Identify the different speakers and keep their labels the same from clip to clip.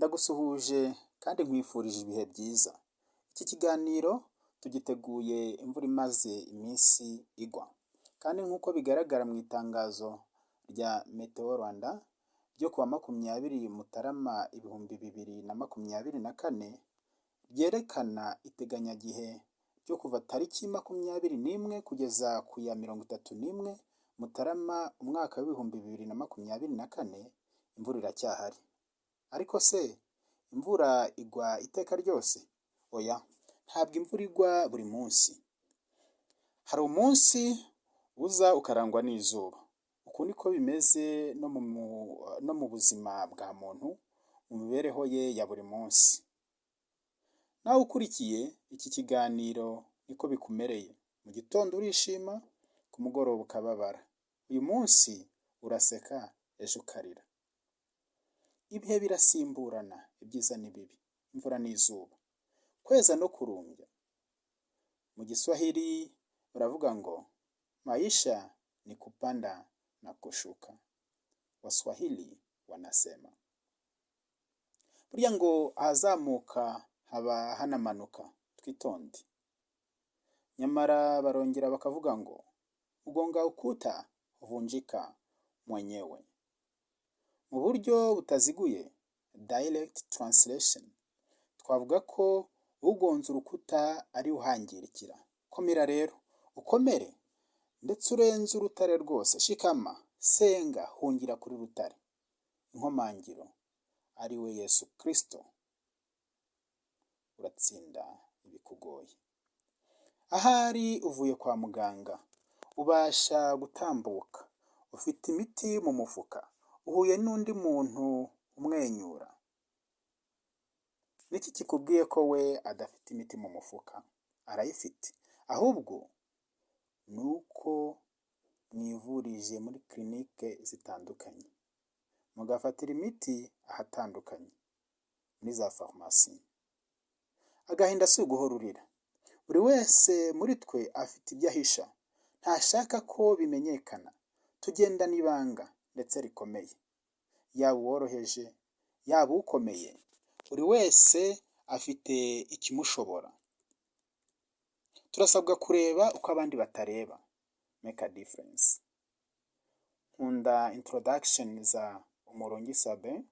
Speaker 1: Ndagusuhuje kandi nkwifurije ibihe byiza. Iki kiganiro tugiteguye imvura imaze iminsi igwa. Kandi nk'uko bigaragara mu itangazo rya Meteo Rwanda ryo kuwa 20 Mutarama 2024 ryerekana iteganyagihe ryo kuva tariki 21 kugeza ku ya 31 Mutarama umwaka w'2024 imvura iracyahari. Ariko se imvura igwa iteka ryose? Oya, ntabwo imvura igwa buri munsi. Hari umunsi uza ukarangwa n'izuba. Uku niko bimeze no mu buzima bwa muntu, mu mibereho ye ya buri munsi. Nawe ukurikiye iki kiganiro niko bikumereye. Mu gitondo urishima, ku mugoroba ukababara. Uyu munsi uraseka, ejo ukarira. Ibihe birasimburana, ibyiza n'ibibi, imvura n'izuba, kweza no kurumbya. Mu Giswahili baravuga ngo maisha ni kupanda na kushuka. Waswahili wanasema. Burya ngo ahazamuka haba hanamanuka, twitonde. Nyamara barongera bakavuga ngo ugonga ukuta huvunjika mwenyewe. Mu buryo butaziguye, direct translation, twavuga ko ugonze urukuta ari uhangirikira. Komera rero, ukomere, ndetse urenze urutare rwose. Shikama, senga, hungira kuri rutare. Inkomangiro ari we Yesu Kristo. Uratsinda ibikugoye. Ahari uvuye kwa muganga, ubasha gutambuka, ufite imiti mu mufuka, uhuye n'undi muntu umwenyura. Niki kikubwiye ko we adafite imiti mu mufuka? Arayifite. Ahubwo nuko mwivurije muri clinique zitandukanye, mugafatira imiti ahatandukanye muri za farumasi. Agahinda si uguhora urira. Buri wese muri twe afite ibyo ahisha, ntashaka ko bimenyekana. Tugenda n'ibanga ndetse rikomeye, yaba uworoheje yaba ukomeye. Buri wese afite ikimushobora. Turasabwa kureba uko abandi batareba. Make a difference. Nkunda introduction za umurongi Sabin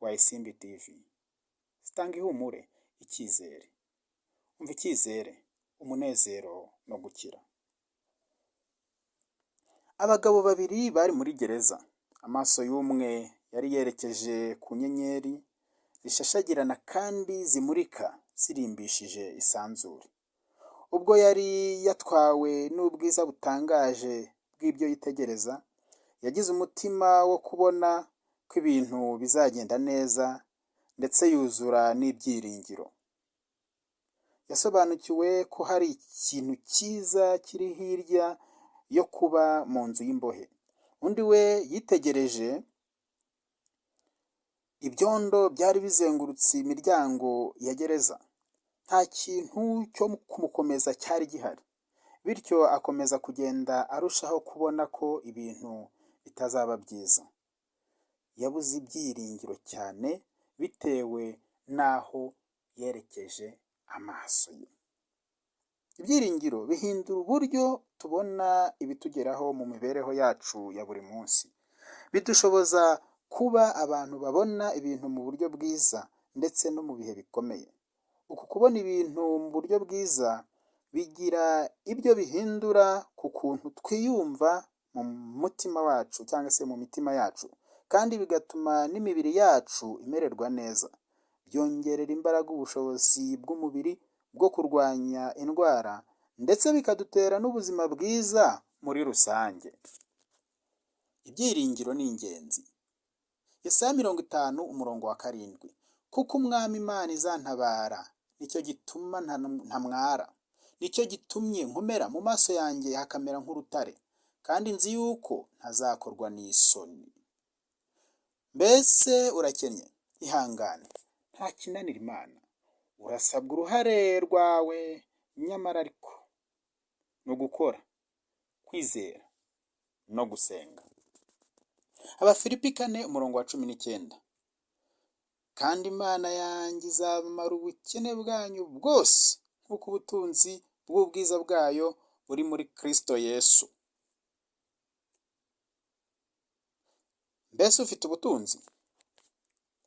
Speaker 1: wa ISIMBI TV. Zitanga ihumure, icyizere. Umva icyizere, umunezero no gukira. Abagabo babiri bari muri gereza. Amaso y'umwe yari yerekeje ku nyenyeri zishashagirana kandi zimurika zirimbishije isanzure. Ubwo yari yatwawe n'ubwiza butangaje bw'ibyo yitegereza, yagize umutima wo kubona ko ibintu bizagenda neza, ndetse yuzura n'ibyiringiro. Yasobanukiwe ko hari ikintu cyiza kiri hirya yo kuba mu nzu y'imbohe. Undi we yitegereje ibyondo byari bizengurutse imiryango ya gereza. Nta kintu cyo kumukomeza cyari gihari. Bityo akomeza kugenda arushaho kubona ko ibintu bitazaba byiza. Yabuze ibyiringiro cyane bitewe n'aho yerekeje amaso ye. Ibyiringiro bihindura uburyo tubona ibitugeraho mu mibereho yacu ya buri munsi. Bidushoboza kuba abantu babona ibintu mu buryo bwiza ndetse no mu bihe bikomeye. Uku kubona ibintu mu buryo bwiza bigira ibyo bihindura ku kuntu twiyumva mu mutima wacu cyangwa se mu mitima yacu, kandi bigatuma n'imibiri yacu imererwa neza. Byongerera imbaraga ubushobozi bw'umubiri bwo kurwanya indwara, ndetse bikadutera n'ubuzima bwiza muri rusange. Ibyiringiro ni ingenzi. Yesaya 50:7, kuko umwami Imana izantabara, nicyo gituma ntamwara. Nicyo gitumye nkomera, mu maso yanjye hakamera nk'urutare, kandi nzi yuko ntazakorwa n'isoni. Mbese urakennye? Ihangane, nta kinanira Imana. Urasabwa uruhare rwawe, nyamara ariko no gukora, kwizera no gusenga. Abafilipi 4:19, kandi Imana yanjye izabamara ubukene bwanyu bwose nk'uko ubutunzi bw'ubwiza bwayo buri muri Kristo Yesu. Mbese ufite ubutunzi?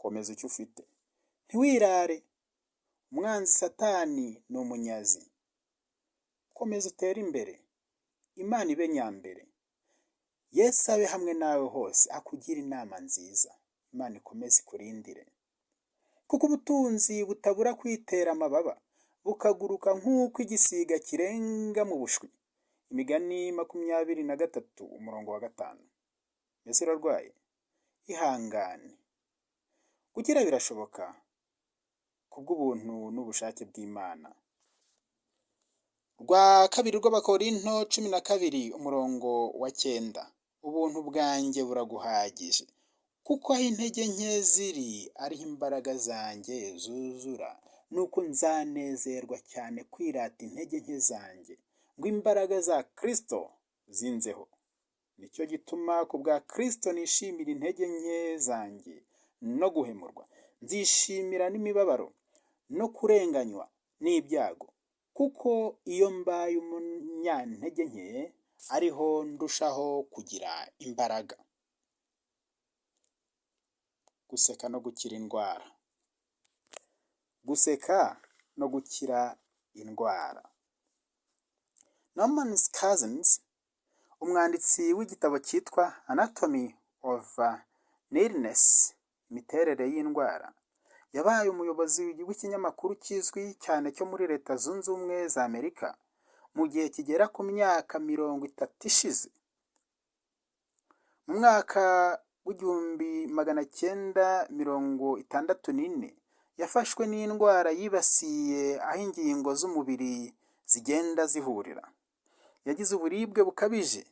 Speaker 1: Komeza icyo ufite, ntiwirare. Umwanzi Satani ni umunyazi. Komeza utere imbere, Imana ibe nyambere. Yesu abe hamwe nawe hose, akugira inama nziza. Imana ikomeze ikurindire, kuko ubutunzi butabura kwitera amababa, bukaguruka nk'uko igisiga kirenga mu bushwi. Imigani 23:5. Mbese urarwaye? Ihangane. Kugira birashoboka kubw'ubuntu n'ubushake bw'Imana. Rwa kabiri rw'Abakorinto 12:9. Ubuntu bwanjye buraguhagije, kuko aho intege nke ziri ariho imbaraga zanjye zuzura. Nuko nzanezerwa cyane kwirata intege nke zanjye, ngo imbaraga za Kristo zinzeho. Nicyo gituma ku bwa Kristo nishimira intege nke zanjye no guhemurwa. Nzishimira n'imibabaro no kurenganywa n'ibyago, kuko iyo mbaye umunyantege nke ariho ndushaho kugira imbaraga. Guseka no gukira indwara. Guseka no gukira indwara. Norman Cousins, umwanditsi w'igitabo cyitwa Anatomy of Illness, imiterere y'indwara, yabaye umuyobozi w'ikinyamakuru kizwi cyane cyo muri Leta Zunze Ubumwe za Amerika mu gihe kigera ku myaka 30 ishize. Mu mwaka w'1964 yafashwe n'indwara yibasiye aho ingingo z'umubiri zigenda zihurira. Yagize uburibwe bukabije,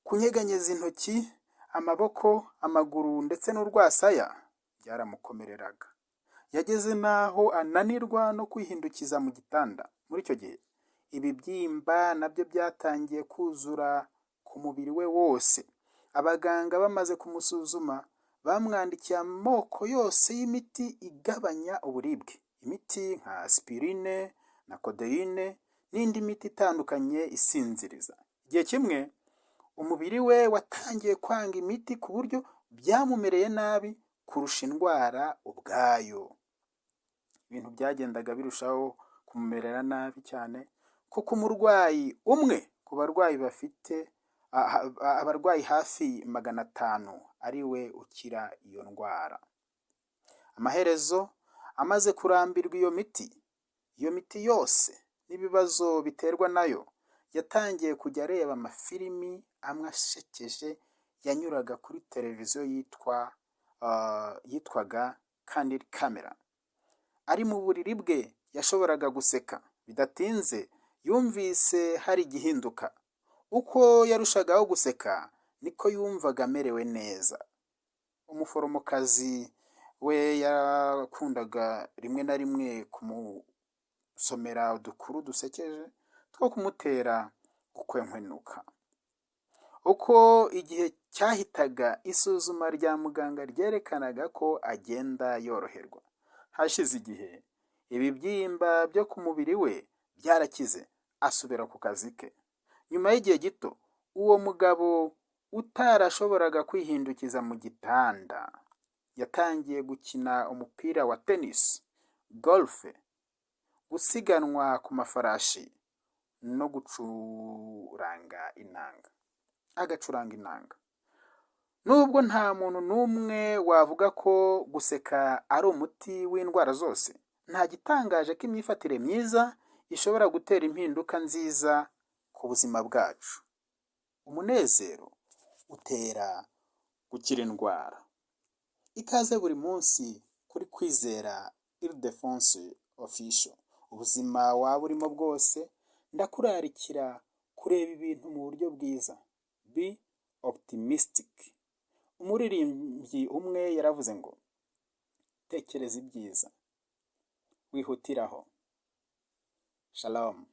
Speaker 1: kunyeganyeza intoki, amaboko, amaguru ndetse n'urwasaya byaramukomereraga. Yageze n'aho ananirwa no kwihindukiza mu gitanda. Muri icyo gihe ibibyimba nabyo byatangiye kuzura ku mubiri we wose. Abaganga bamaze kumusuzuma bamwandikiye amoko yose y'imiti igabanya uburibwe, imiti nka aspirine na codeine n'indi miti itandukanye isinziriza. Igihe kimwe umubiri we watangiye kwanga imiti ku buryo byamumereye nabi kurusha indwara ubwayo. Ibintu byagendaga birushaho kumumerera nabi cyane, kuko umurwayi umwe ku barwayi bafite abarwayi hafi 500 ari we ukira iyo ndwara. Amaherezo amaze kurambirwa iyo miti yose n'ibibazo biterwa nayo, yatangiye kujya areba amafilimi amwe ashekeje yanyuraga kuri televiziyo yitwaga Candid Camera. Ari mu buriri bwe yashoboraga guseka. Bidatinze yumvise hari igihinduka. Uko yarushagaho guseka niko yumvaga amerewe neza. Umuforomokazi we yakundaga rimwe na rimwe kumusomera udukuru dusekeje two kumutera gukwenkwenuka. Uko igihe cyahitaga, isuzuma rya muganga ryerekanaga ko agenda yoroherwa. Hashize igihe ibibyimba byo ku mubiri we byarakize, asubira ku kazi ke. Nyuma y'igihe gito, uwo mugabo utarashoboraga kwihindukiza mu gitanda yatangiye gukina umupira wa tennis, golf, gusiganwa ku mafarashi no agacuranga inanga. Nubwo nta muntu n'umwe wavuga ko guseka ari umuti w'indwara zose, nta gitangaje ko imyifatire myiza ishobora gutera impinduka nziza ku buzima bwacu. Umunezero utera gukira indwara. Ikaze buri munsi kuri Kwizera Ildefonse Official. Ubuzima waba urimo bwose, ndakurarikira kureba ibintu mu buryo bwiza. Be optimistic. Umuririmbyi umwe yaravuze ngo, tekereza ibyiza, wihutiraho. Shalom.